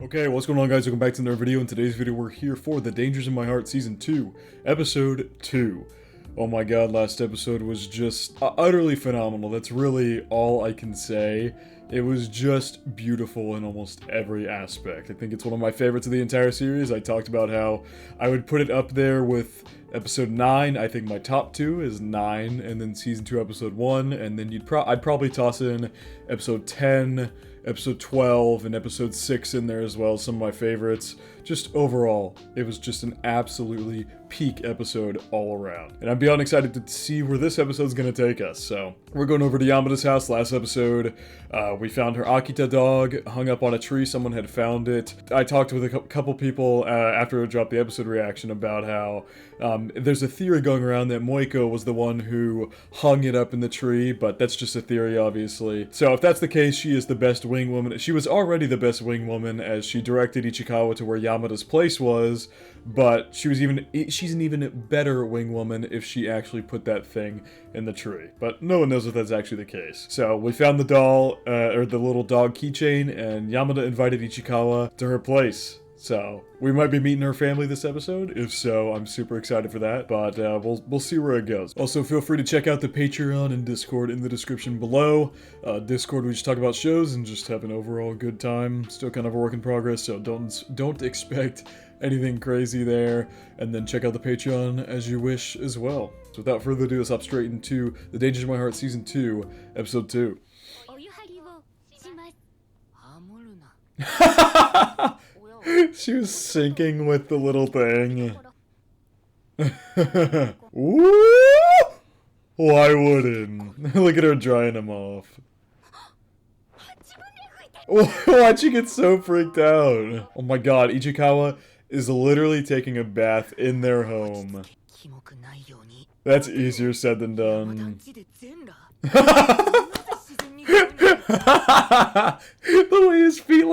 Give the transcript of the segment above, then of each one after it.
Okay, what's going on guys? Welcome back to another video. In today's video we're here for The Dangers in My Heart Season 2, Episode 2. Oh my god, last episode was just utterly phenomenal. That's really all I can say. It was just beautiful in almost every aspect. I think it's one of my favorites of the entire series. I talked about how I would put it up there with Episode 9. I think my top 2 is 9, and then Season 2, Episode 1, and then I'd probably toss in Episode 10, Episode 12, and Episode 6 in there as well, some of my favorites. Just overall, it was just an absolutely peak episode all around. And I'm beyond excited to see where this episode's gonna take us. So, we're going over to Yamada's house. Last episode, we found her Akita dog hung up on a tree. Someone had found it. I talked with a couple people after I dropped the episode reaction about how there's a theory going around that Moiko was the one who hung it up in the tree, but that's just a theory, obviously. So if that's the case, she is the best wing woman. She was already the best wing woman as she directed Ichikawa to where Yamada's place was, but she's an even better wing woman if she actually put that thing in the tree. But no one knows if that's actually the case. So we found the doll, or the little dog keychain, and Yamada invited Ichikawa to her place. So, we might be meeting her family this episode. If so, I'm super excited for that, but we'll see where it goes. Also, feel free to check out the Patreon and Discord in the description below. Discord, we just talk about shows and just have an overall good time. Still kind of a work in progress, so don't expect anything crazy there. And then check out the Patreon as you wish as well. So without further ado, let's hop straight into The Dangers of My Heart Season 2, Episode 2. She was sinking with the little thing. Woo! Why wouldn't? Look at her drying him off. Why'd she get so freaked out? Oh my god, Ichikawa is literally taking a bath in their home. That's easier said than done. The way his feet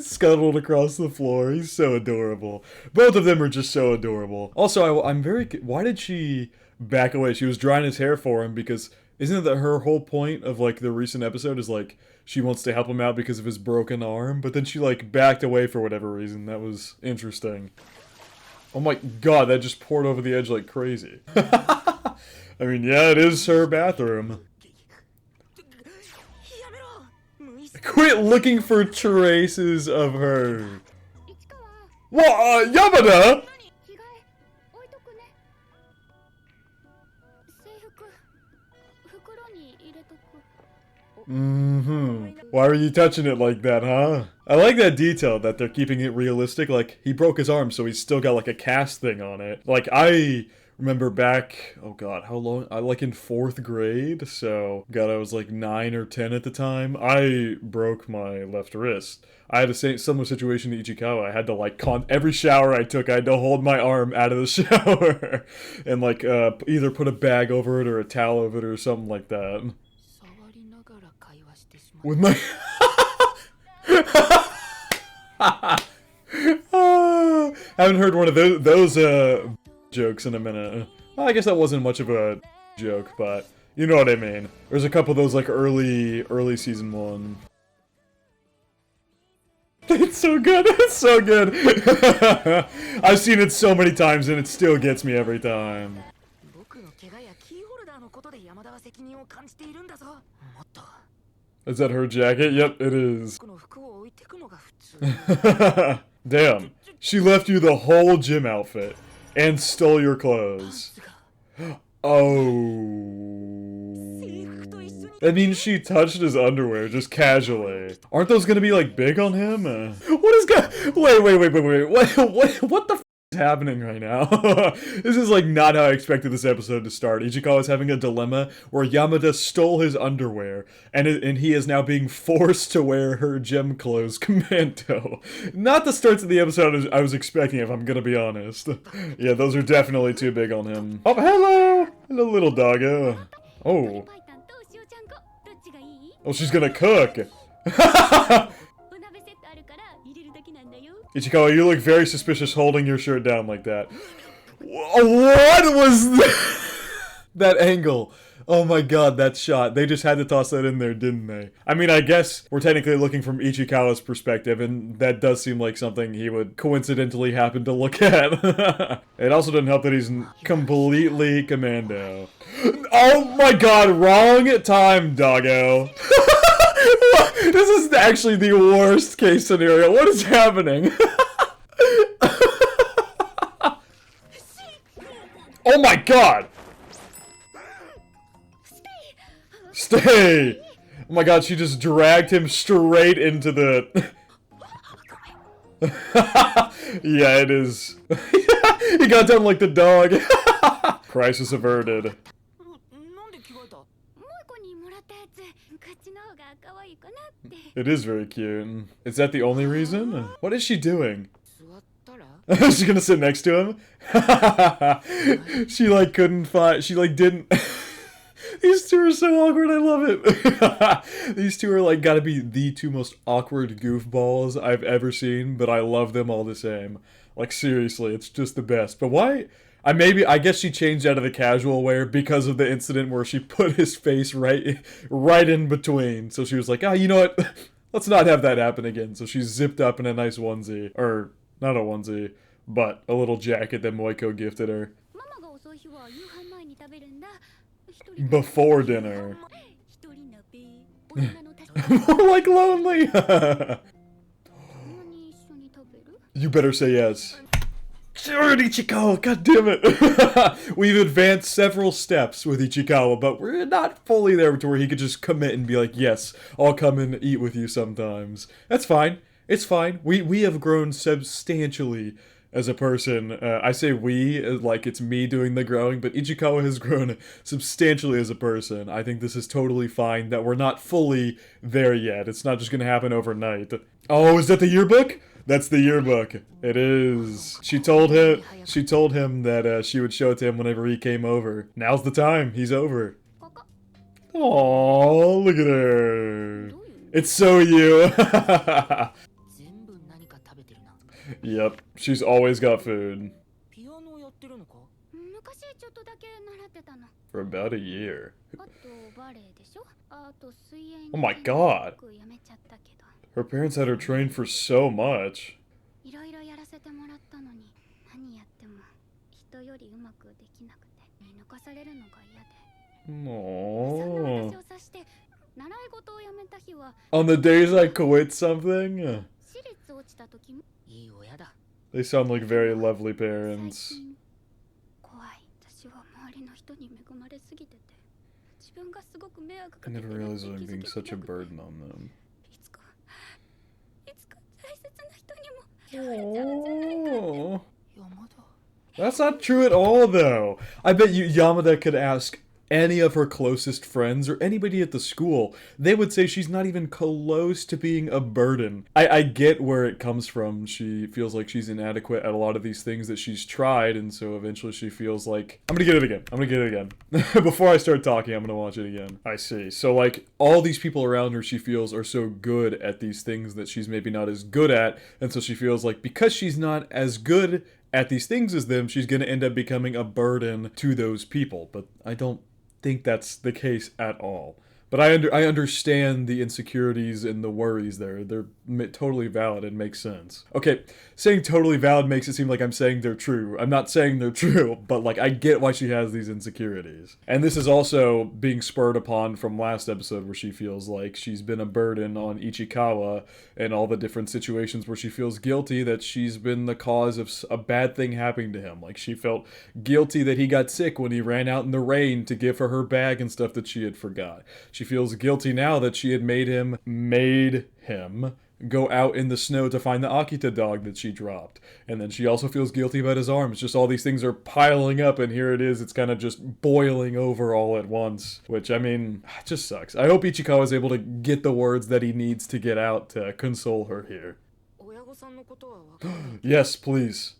scuttled across the floor. He's so adorable. Both of them are just so adorable. Also, I'm very... Why did she back away? She was drying his hair for him because... Isn't it that her whole point of, the recent episode is, she wants to help him out because of his broken arm? But then she, backed away for whatever reason. That was interesting. Oh my god, that just poured over the edge like crazy. I mean, yeah, it is her bathroom. Quit looking for traces of her. What? Yamada? Why are you touching it like that, huh? I like that detail that they're keeping it realistic. He broke his arm, so he's still got, a cast thing on it. I remember back, oh god, how long? In 4th grade, so, god, I was 9 or 10 at the time. I broke my left wrist. I had a similar situation to Ichikawa. I had to, every shower I took, I had to hold my arm out of the shower. And, either put a bag over it or a towel over it or something like that. With my... haven't heard one of those jokes in a minute. Well, I guess that wasn't much of a joke, but you know what I mean. There's a couple of those early season 1. It's so good. It's so good. I've seen it so many times and it still gets me every time. Is that her jacket? Yep, it is. Damn. She left you the whole gym outfit and stole your clothes. Oh. That means she touched his underwear just casually. Aren't those gonna be big on him? What is wait. What the f is happening right now? This is not how I expected this episode to start. Ichikawa is having a dilemma where Yamada stole his underwear and he is now being forced to wear her gym clothes commando. Not the starts of the episode I was expecting, if I'm gonna be honest. Yeah, those are definitely too big on him. Oh, hello! Hello, little doggo. Oh. Oh, she's gonna cook. Ichikawa, you look very suspicious holding your shirt down like that. What was that angle Oh my god, that shot. They just had to toss that in there, didn't they? I mean, I guess we're technically looking from Ichikawa's perspective, and that does seem like something he would coincidentally happen to look at. It also doesn't help that he's completely commando. Oh my god, wrong time, doggo. This is actually the worst case scenario. What is happening? Oh my god! Stay! Oh my god, she just dragged him straight into the... Yeah, it is. He got done like the dog. Crisis averted. It is very cute. Is that the only reason? What is she doing? Is she gonna sit next to him? She like couldn't find, she like didn't. These two are so awkward, I love it. These two are like gotta be the two most awkward goofballs I've ever seen, but I love them all the same. Like seriously, it's just the best. But why? I guess she changed out of the casual wear because of the incident where she put his face right in between. So she was like, ah, you know what? Let's not have that happen again. So she's zipped up in a nice onesie. Or, not a onesie, but a little jacket that Moiko gifted her. Before dinner. More like lonely. You better say yes. Sure, Ichikawa, god damn it. We've advanced several steps with Ichikawa, but we're not fully there to where he could just commit and be like, yes, I'll come and eat with you sometimes. That's fine. It's fine. We have grown substantially as a person. I say we, like it's me doing the growing, but Ichikawa has grown substantially as a person. I think this is totally fine that we're not fully there yet. It's not just gonna happen overnight. Oh, is that the yearbook? That's the yearbook. It is. She told him that she would show it to him whenever he came over. Now's the time. He's over. Aww, look at her. It's so you. Yep, she's always got food. For about a year. Oh my god. Her parents had her trained for so much. Aww. On the days I quit something? They sound like very lovely parents. I never realized I was being such a burden on them. Oh. That's not true at all, though. I bet you Yamada could ask any of her closest friends or anybody at the school. They would say she's not even close to being a burden. I get where it comes from. She feels like she's inadequate at a lot of these things that she's tried, and so eventually she feels like, I'm gonna get it again. Before I start talking, I'm gonna watch it again. I see. So like, all these people around her she feels are so good at these things that she's maybe not as good at, and so she feels like because she's not as good at these things as them, she's gonna end up becoming a burden to those people. But I don't think that's the case at all. But I understand the insecurities and the worries there. They're totally valid and make sense. Okay, saying totally valid makes it seem like I'm saying they're true. I'm not saying they're true, but like I get why she has these insecurities. And this is also being spurred upon from last episode where she feels like she's been a burden on Ichikawa and all the different situations where she feels guilty that she's been the cause of a bad thing happening to him. Like she felt guilty that he got sick when he ran out in the rain to give her her bag and stuff that she had forgot. She feels guilty now that she had made him go out in the snow to find the Akita dog that she dropped. And then she also feels guilty about his arms. Just all these things are piling up, and here it is. It's kind of just boiling over all at once. Which, I mean, it just sucks. I hope Ichikawa is able to get the words that he needs to get out to console her here. Yes, please.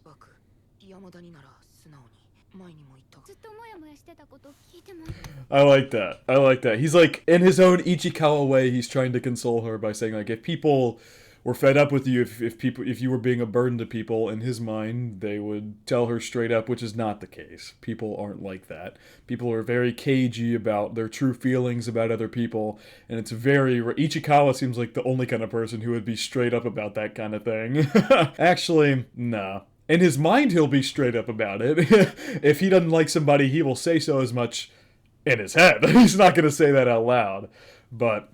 I like that. He's like, in his own Ichikawa way, he's trying to console her by saying, like, if people were fed up with you if you were being a burden to people. In his mind, they would tell her straight up, which is not the case. People aren't like that. People are very cagey about their true feelings about other people, and it's very... Ichikawa seems like the only kind of person who would be straight up about that kind of thing. Actually, nah. In his mind, he'll be straight up about it. If he doesn't like somebody, he will say so as much in his head. He's not going to say that out loud. But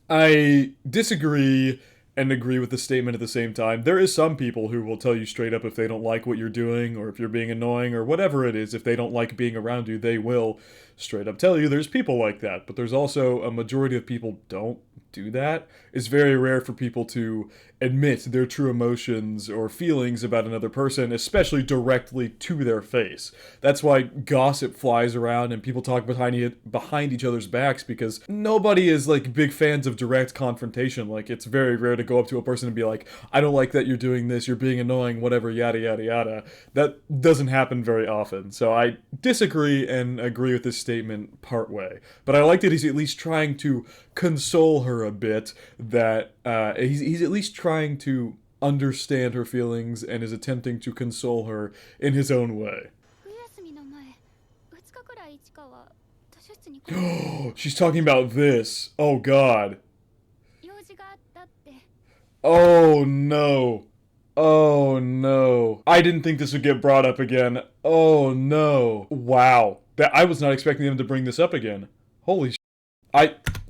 I disagree and agree with the statement at the same time. There is some people who will tell you straight up if they don't like what you're doing, or if you're being annoying, or whatever it is. If they don't like being around you, they will straight up tell you. There's people like that, but there's also a majority of people don't do that. It's very rare for people to admit their true emotions or feelings about another person, especially directly to their face. That's why gossip flies around and people talk behind each other's backs, because nobody is like big fans of direct confrontation. Like, it's very rare to go up to a person and be like, I don't like that you're doing this, you're being annoying, whatever, yada yada yada. That doesn't happen very often. So I disagree and agree with this statement partway. But I like that he's at least trying to console her a bit, that he's at least trying to understand her feelings and is attempting to console her in his own way. She's talking about this. Oh god. Oh no. Oh no. I didn't think this would get brought up again. Oh no. Wow. I was not expecting them to bring this up again. Holy sh**.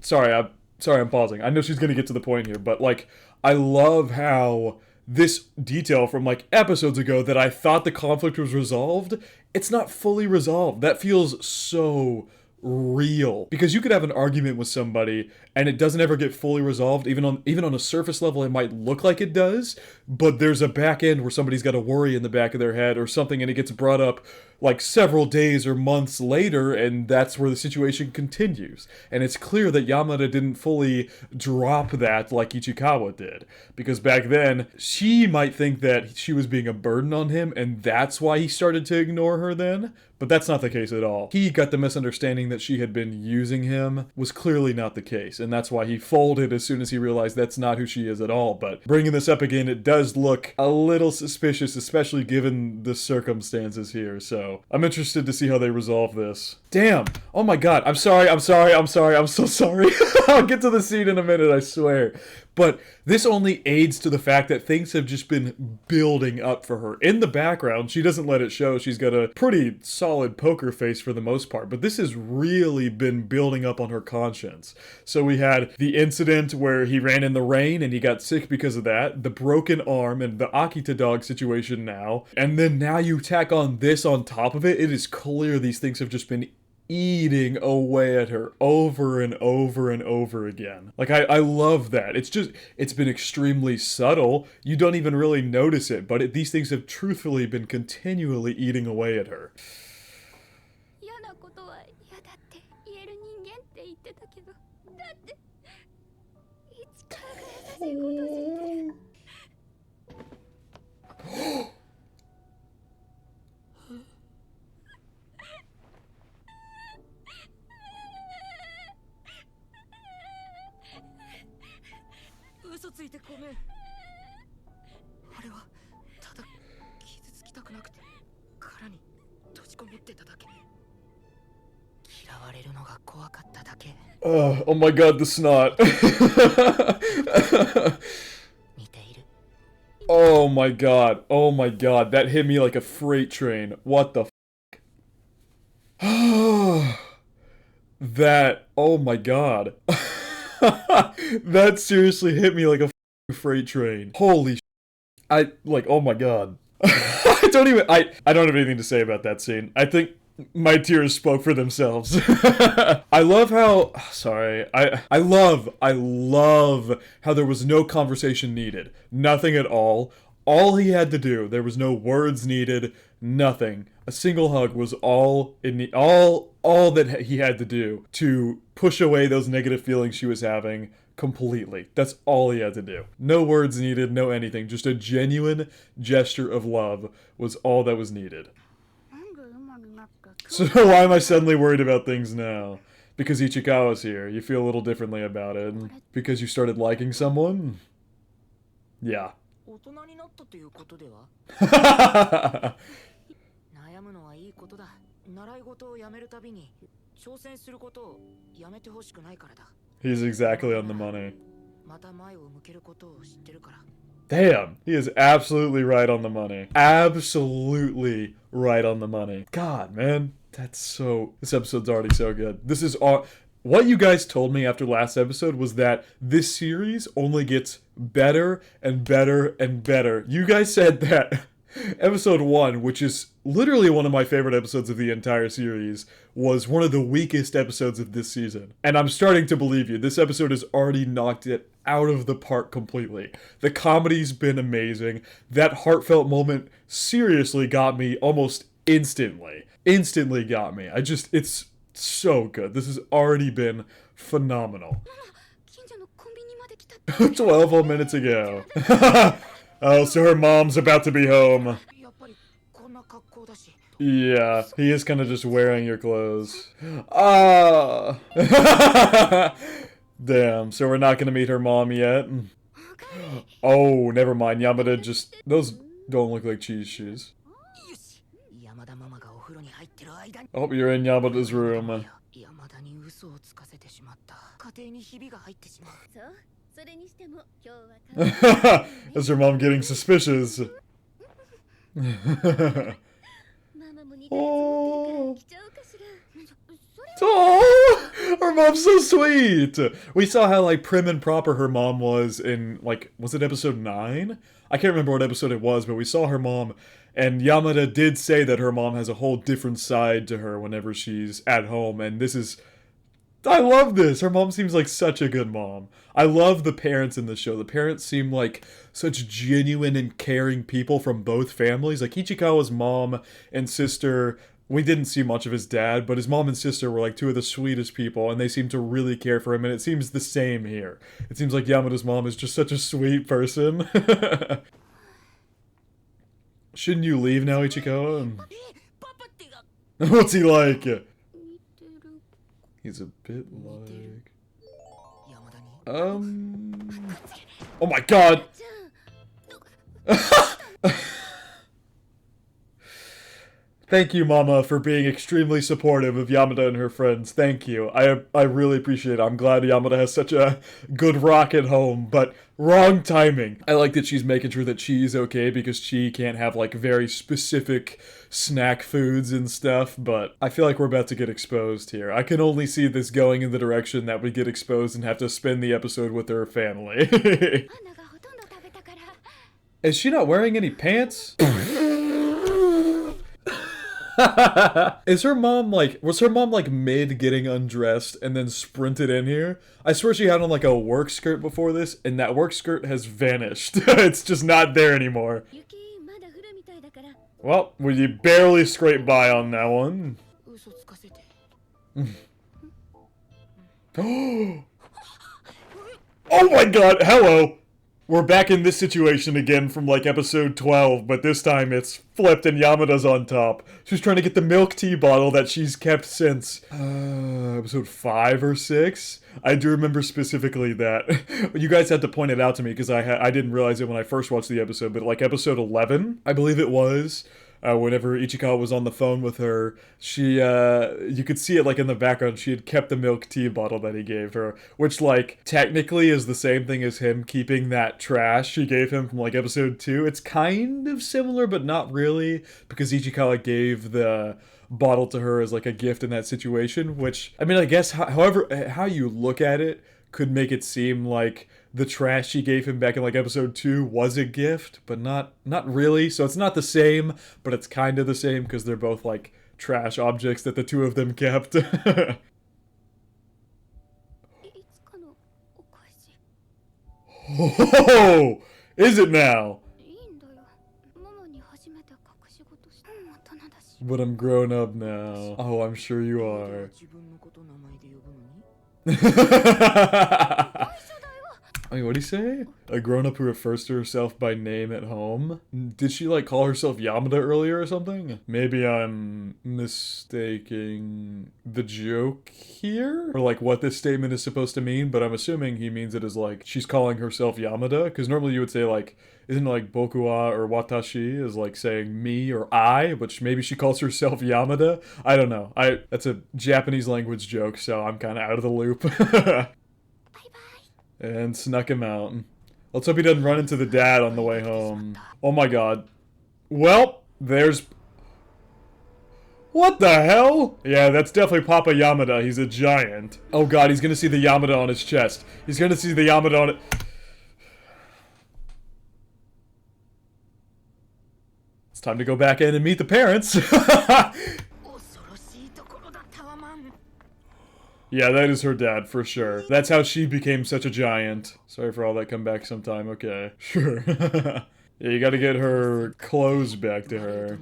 Sorry, I'm pausing. I know she's gonna get to the point here, but like, I love how this detail from like episodes ago that I thought the conflict was resolved, it's not fully resolved. That feels so real, because you could have an argument with somebody and it doesn't ever get fully resolved. Even on a surface level, it might look like it does, but there's a back end where somebody's got a worry in the back of their head or something, and it gets brought up like several days or months later, and that's where the situation continues. And it's clear that Yamada didn't fully drop that like Ichikawa did, because back then she might think that she was being a burden on him, and that's why he started to ignore her then. But that's not the case at all. He got the misunderstanding that she had been using him, was clearly not the case, and that's why he folded as soon as he realized that's not who she is at all. But bringing this up again, it does look a little suspicious, especially given the circumstances here, so I'm interested to see how they resolve this. Damn! Oh my god, I'm sorry, I'm so sorry. I'll get to the scene in a minute, I swear. But this only aids to the fact that things have just been building up for her. In the background, she doesn't let it show. She's got a pretty solid poker face for the most part, but this has really been building up on her conscience. So we had the incident where he ran in the rain and he got sick because of that, the broken arm, and the Akita dog situation now, and then now you tack on this on top of it. It is clear these things have just been eating away at her over and over and over again. Like, I love that. It's been extremely subtle. You don't even really notice it, but these things have truthfully been continually eating away at her. Oh my god, the snot. Oh my god, that hit me like a freight train. What the f***? That, oh my god. That seriously hit me like a freight train. Holy sh**. Oh my god. I don't have anything to say about that scene. I think my tears spoke for themselves. I love how, I love how there was no conversation needed. Nothing at all. All he had to do, there was no words needed, nothing. A single hug was all that he had to do to push away those negative feelings she was having completely. That's all he had to do. No words needed, no anything. Just a genuine gesture of love was all that was needed. So why am I suddenly worried about things now? Because Ichikawa's here. You feel a little differently about it. Because you started liking someone? Yeah. 大人になったということでは悩むのはいいことだ。習い事をやめるたびに挑戦することをやめてほしくないからだ。 He's exactly on the money. また前を向けることを知ってるから。 Damn, he is absolutely right on the money. Absolutely right on the money. God, man, this episode's already so good. This is all. What you guys told me after last episode was that this series only gets better and better and better. You guys said that episode 1, which is literally one of my favorite episodes of the entire series, was one of the weakest episodes of this season. And I'm starting to believe you. This episode has already knocked it out of the park completely. The comedy's been amazing. That heartfelt moment seriously got me almost instantly. Instantly got me. It's so good. This has already been phenomenal. 12 whole minutes ago. Oh, so her mom's about to be home. Yeah, he is kind of just wearing your clothes. Ah! Damn, so we're not gonna meet her mom yet. Oh, never mind. Yamada just... Those don't look like cheese shoes. Oh, you're in Yamada's room. Is her mom getting suspicious? Oh. Oh, her mom's so sweet. We saw how like prim and proper her mom was in like, was it episode 9? I can't remember what episode it was, but we saw her mom, and Yamada did say that her mom has a whole different side to her whenever she's at home, and this is... I love this. Her mom seems like such a good mom. I love the parents in the show. The parents seem like such genuine and caring people from both families. Like Ichikawa's mom and sister, we didn't see much of his dad, but his mom and sister were like two of the sweetest people, and they seem to really care for him, and it seems the same here. It seems like Yamada's mom is just such a sweet person. Shouldn't you leave now, Ichikawa? What's he like? He's a bit like... Oh my god! Thank you, Mama, for being extremely supportive of Yamada and her friends. Thank you. I really appreciate it. I'm glad Yamada has such a good rock at home, but wrong timing. I like that she's making sure that she's okay because she can't have, like, very specific snack foods and stuff, but I feel like we're about to get exposed here. I can only see this going in the direction that we get exposed and have to spend the episode with her family. Is she not wearing any pants? Is her mom like, was her mom like mid getting undressed and then sprinted in here? I swear she had on like a work skirt before this, and that work skirt has vanished. It's just not there anymore. Well, you barely scraped by on that one. Oh my god, hello! We're back in this situation again from like episode 12, but this time it's flipped and Yamada's on top. She's trying to get the milk tea bottle that she's kept since episode 5 or 6. I do remember specifically that. You guys had to point it out to me because I didn't realize it when I first watched the episode, but like episode 11, I believe it was. Whenever Ichikawa was on the phone with her, she, you could see it, like, in the background, she had kept the milk tea bottle that he gave her, which, like, technically is the same thing as him keeping that trash she gave him from, like, episode 2. It's kind of similar, but not really, because Ichikawa gave the bottle to her as, like, a gift in that situation, which, I mean, I guess, however, how you look at it could make it seem like the trash she gave him back in like episode 2 was a gift, but not really. So it's not the same, but it's kind of the same because they're both like trash objects that the two of them kept. Oh, is it now? But I'm grown up now. Oh, I'm sure you are. Wait, what'd he say? A grown-up who refers to herself by name at home? Did she, like, call herself Yamada earlier or something? Maybe I'm mistaking the joke here? Or, like, what this statement is supposed to mean, but I'm assuming he means it as, like, she's calling herself Yamada? Because normally you would say, like, isn't like boku wa or watashi is like saying me or I, but maybe she calls herself Yamada? I don't know. That's a Japanese language joke, so I'm kind of out of the loop. And snuck him out. Let's hope he doesn't run into the dad on the way home. Oh my god. Well, there's... What the hell? Yeah, that's definitely Papa Yamada. He's a giant. Oh god, he's gonna see the Yamada on his chest. He's gonna see the Yamada on it. It's time to go back in and meet the parents. Yeah, that is her dad, for sure. That's how she became such a giant. Sorry for all that, come back sometime, okay. Sure. Yeah, you gotta get her clothes back to her.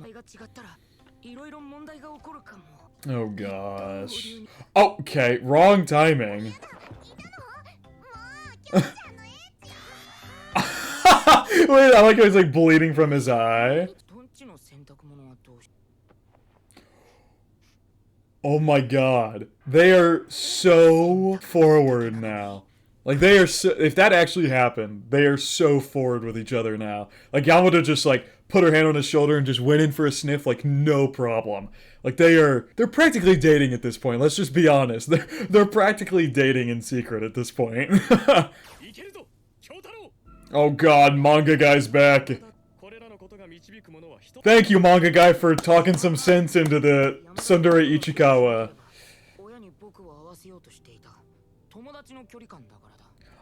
Oh gosh. Okay, wrong timing. Wait, I like how he's like bleeding from his eye. Oh my god. They are so forward now. Like, they are so... If that actually happened, they are so forward with each other now. Like, Yamada just, like, put her hand on his shoulder and just went in for a sniff, like, no problem. Like, they're practically dating at this point. Let's just be honest. They're practically dating in secret at this point. Oh god, manga guy's back. Thank you, manga guy, for talking some sense into the Tsundere Ichikawa.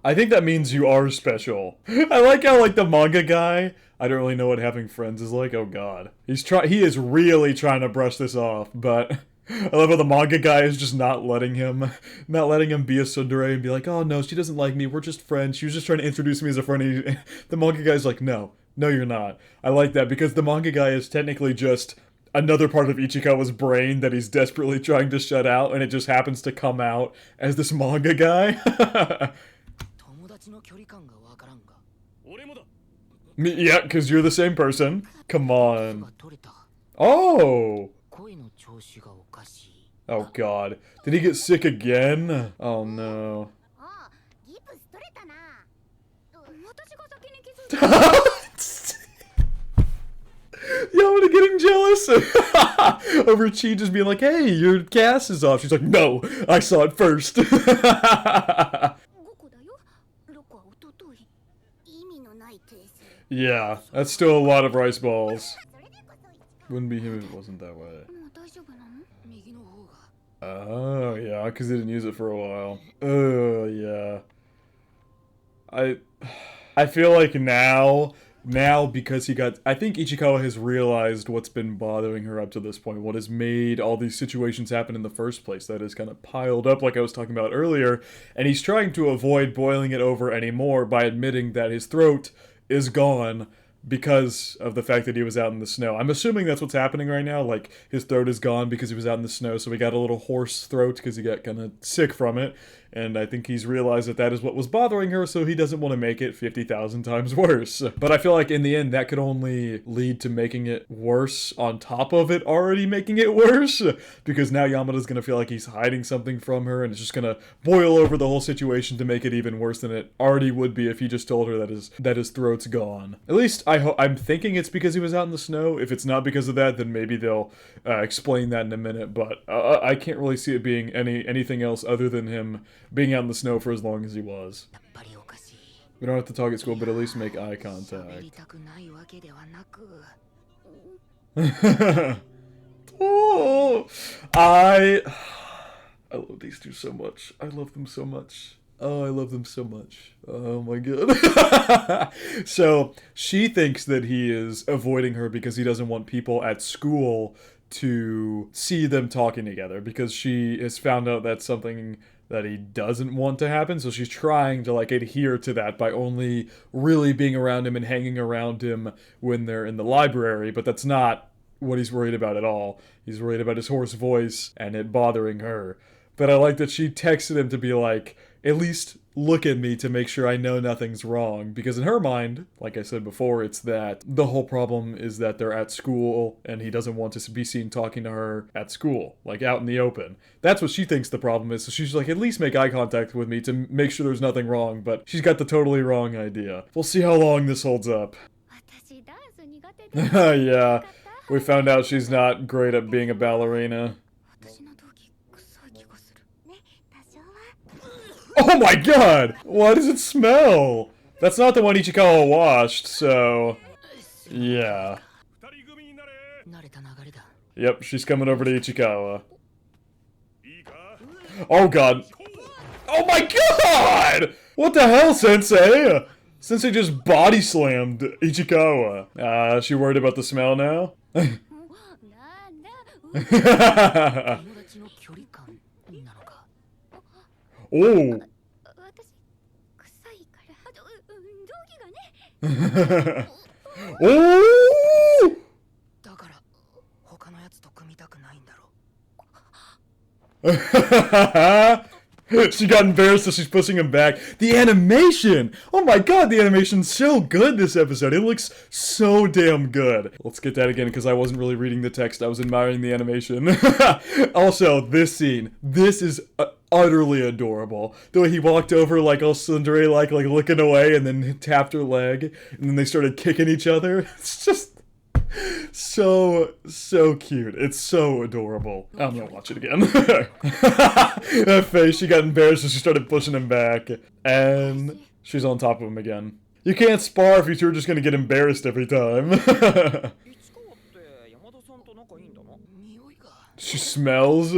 I think that means you are special. I like how, like, the manga guy, I don't really know what having friends is like. Oh god. He is really trying to brush this off, but I love how the manga guy is just not letting him be a tsundere and be like, oh no, she doesn't like me, we're just friends, she was just trying to introduce me as a friend. The manga guy's like, no, you're not. I like that, because the manga guy is technically just another part of Ichikawa's brain that he's desperately trying to shut out, and it just happens to come out as this manga guy. Yeah, because you're the same person. Come on. Oh! Oh god. Did he get sick again? Oh no. Yamada getting jealous over Chi just being like, hey, your cast is off. She's like, no, I saw it first. Yeah, that's still a lot of rice balls. Wouldn't be him if it wasn't that way. Oh, yeah, because they didn't use it for a while. Oh, yeah. I feel like now because he got... I think Ichikawa has realized what's been bothering her up to this point, what has made all these situations happen in the first place, that is kind of piled up like I was talking about earlier, and he's trying to avoid boiling it over anymore by admitting that his throat is gone because of the fact that he was out in the snow. I'm assuming that's what's happening right now, like his throat is gone because he was out in the snow, so he got a little hoarse throat because he got kind of sick from it, and I think he's realized that that is what was bothering her, so he doesn't want to make it 50,000 times worse. But I feel like in the end that could only lead to making it worse on top of it already making it worse, because now Yamada's gonna feel like he's hiding something from her, and it's just gonna boil over the whole situation to make it even worse than it already would be if he just told her that his throat's gone. At least I'm thinking it's because he was out in the snow. If it's not because of that, then maybe they'll explain that in a minute, but I can't really see it being anything else other than him being out in the snow for as long as he was. We don't have to talk at school, but at least make eye contact. Oh, I love these two so much. I love them so much. Oh, I love them so much. Oh my god. So, she thinks that he is avoiding her because he doesn't want people at school to see them talking together, because she has found out that's something that he doesn't want to happen, so she's trying to, like, adhere to that by only really being around him and hanging around him when they're in the library, but that's not what he's worried about at all. He's worried about his hoarse voice and it bothering her. But I like that she texted him to be like, at least look at me to make sure I know nothing's wrong. Because in her mind, like I said before, it's that the whole problem is that they're at school and he doesn't want to be seen talking to her at school, like out in the open. That's what she thinks the problem is. So she's like, at least make eye contact with me to make sure there's nothing wrong. But she's got the totally wrong idea. We'll see how long this holds up. Yeah, we found out she's not great at being a ballerina. Oh my god! Why does it smell? That's not the one Ichikawa washed, so... yeah. Yep, she's coming over to Ichikawa. Oh god. Oh my god! What the hell, Sensei? Sensei just body slammed Ichikawa. She worried about the smell now? Oh! Oh! She got embarrassed, so she's pushing him back. The animation! Oh my god, the animation's so good this episode. It looks so damn good. Let's get that again, because I wasn't really reading the text. I was admiring the animation. Also, this scene. This is utterly adorable. The way he walked over, like, all Tsundere-like, like, looking away, and then tapped her leg, and then they started kicking each other. It's just... so cute. It's so adorable. I'm gonna watch it again. That face, she got embarrassed and she started pushing him back. And she's on top of him again. You can't spar if you two are just gonna get embarrassed every time. She smells.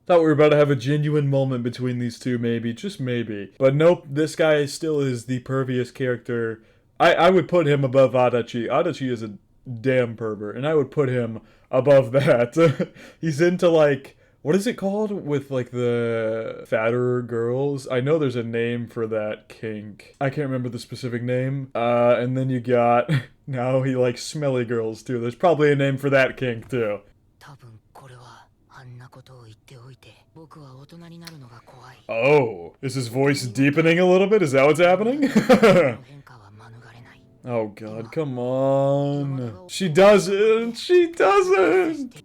Thought we were about to have a genuine moment between these two, maybe. Just maybe. But nope, this guy still is the pervious character. I would put him above Adachi. Adachi is a damn pervert, and I would put him above that. He's into, like... what is it called with, like, the fatter girls? I know there's a name for that kink. I can't remember the specific name. And then you got... now he likes smelly girls, too. There's probably a name for that kink, too. Oh, is his voice deepening a little bit? Is that what's happening? Oh god, come on. She doesn't! She doesn't!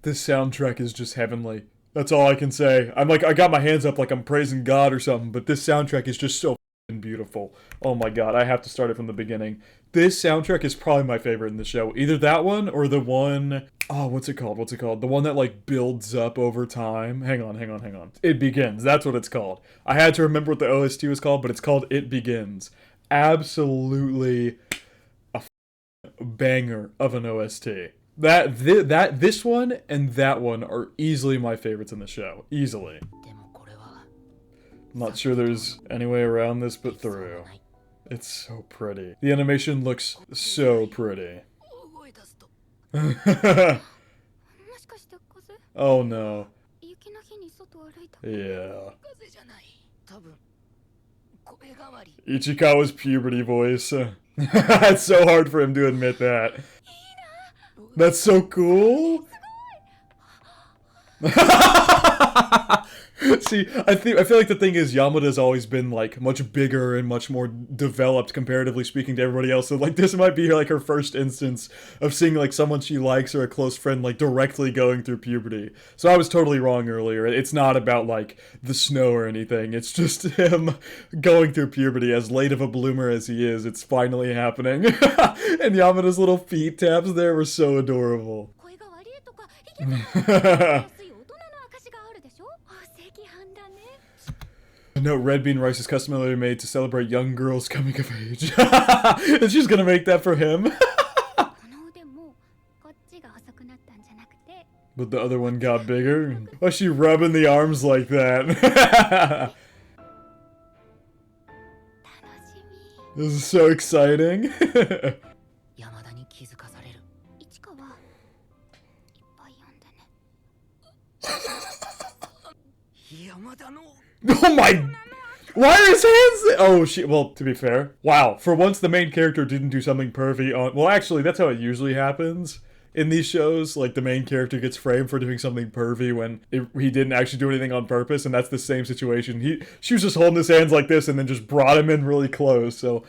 This soundtrack is just heavenly. That's all I can say. I'm like, I got my hands up like I'm praising God or something, but this soundtrack is just so beautiful. Oh my god, I have to start it from the beginning. This soundtrack is probably my favorite in the show. Either that one or the one... oh, what's it called? What's it called? The one that, like, builds up over time. Hang on. It Begins. That's what it's called. I had to remember what the OST was called, but it's called It Begins. Absolutely a banger of an OST. This one and that one are easily my favorites in the show. Easily. I'm not sure there's any way around this but through. It's so pretty. The animation looks so pretty. Oh no. Yeah. Ichikawa's puberty voice. It's so hard for him to admit that. That's so cool. See, I feel like the thing is Yamada's always been, like, much bigger and much more developed comparatively speaking to everybody else. So, like, this might be, like, her first instance of seeing, like, someone she likes or a close friend, like, directly going through puberty. So I was totally wrong earlier. It's not about, like, the snow or anything. It's just him going through puberty. As late of a bloomer as he is, it's finally happening. And Yamada's little feet taps there were so adorable. No, red bean rice is customarily made to celebrate young girls coming of age. And she's gonna make that for him. But the other one got bigger. Why is she rubbing the arms like that? This is so exciting. Oh my... Why are his hands? Oh, shit. Well, to be fair, wow. For once, the main character didn't do something pervy on. Well, actually, that's how it usually happens in these shows. Like, the main character gets framed for doing something pervy when he didn't actually do anything on purpose, and that's the same situation. She was just holding his hands like this and then just brought him in really close. So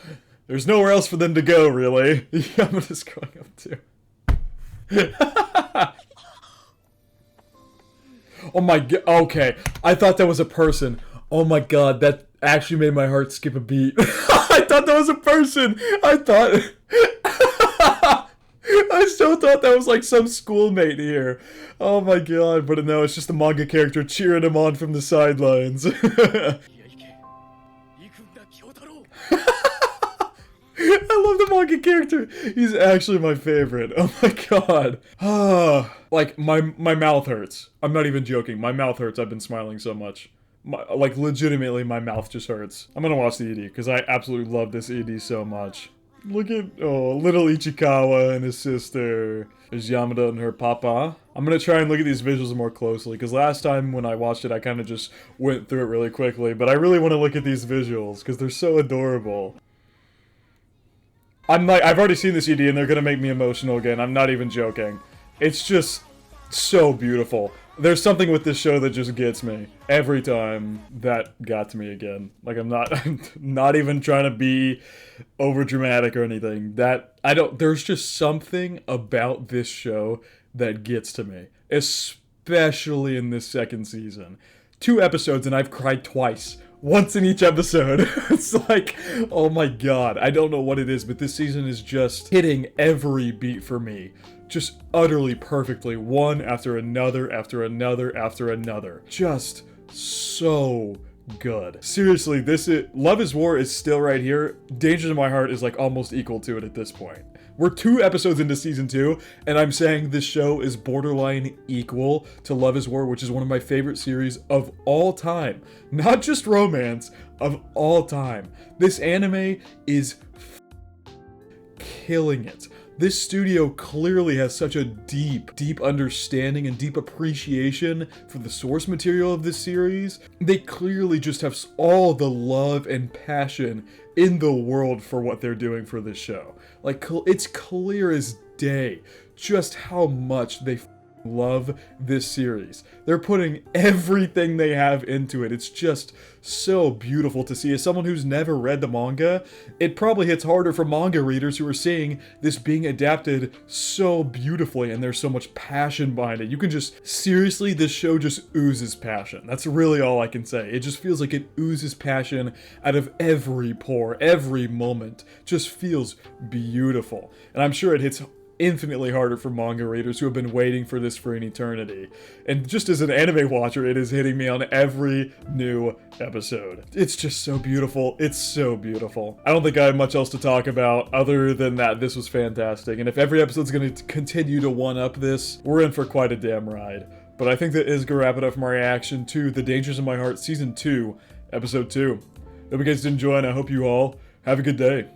there's nowhere else for them to go, really. Yamada is growing up too. Oh my god. Okay, I thought that was a person. Oh my god, that actually made my heart skip a beat. I thought that was a person. I still thought that was like some schoolmate here. Oh my god, but no, it's just a manga character cheering him on from the sidelines. I love the manga character. He's actually my favorite. Oh my god. Like, my mouth hurts. I'm not even joking. My mouth hurts. I've been smiling so much. Like, legitimately, my mouth just hurts. I'm gonna watch the ED, because I absolutely love this ED so much. Look at, oh, little Ichikawa and his sister. There's Yamada and her papa. I'm gonna try and look at these visuals more closely, because last time when I watched it, I kind of just went through it really quickly. But I really want to look at these visuals, because they're so adorable. I've already seen this ED, and they're gonna make me emotional again. I'm not even joking. It's just so beautiful. There's something with this show that just gets me every time. That got to me again. Like, I'm not even trying to be over dramatic or anything. There's just something about this show that gets to me, especially in this second season. 2 episodes and I've cried twice. Once in each episode. It's like, oh my god. I don't know what it is, but this season is just hitting every beat for me. Just utterly perfectly, one after another, after another, after another. Just so good. Seriously, Love is War is still right here. Dangers in My Heart is like almost equal to it at this point. We're 2 episodes into season 2, and I'm saying this show is borderline equal to Love is War, which is one of my favorite series of all time. Not just romance, of all time. This anime is killing it. This studio clearly has such a deep understanding and deep appreciation for the source material of this series. They clearly just have all the love and passion in the world for what they're doing for this show. Like, it's clear as day just how much they love this series. They're putting everything they have into it. It's just so beautiful to see. As someone who's never read the manga, it probably hits harder for manga readers who are seeing this being adapted so beautifully, and there's so much passion behind it. You can just, seriously, this show just oozes passion. That's really all I can say. It just feels like it oozes passion out of every pore, every moment. Just feels beautiful. And I'm sure it hits infinitely harder for manga readers who have been waiting for this for an eternity. And just as an anime watcher, it is hitting me on every new episode. It's just so beautiful. It's so beautiful. I don't think I have much else to talk about other than that this was fantastic. And if every episode's going to continue to one-up this, we're in for quite a damn ride. But I think that is going to wrap it up for my reaction to The Dangers in My Heart Season 2, Episode 2. Hope you guys did enjoy, and I hope you all have a good day.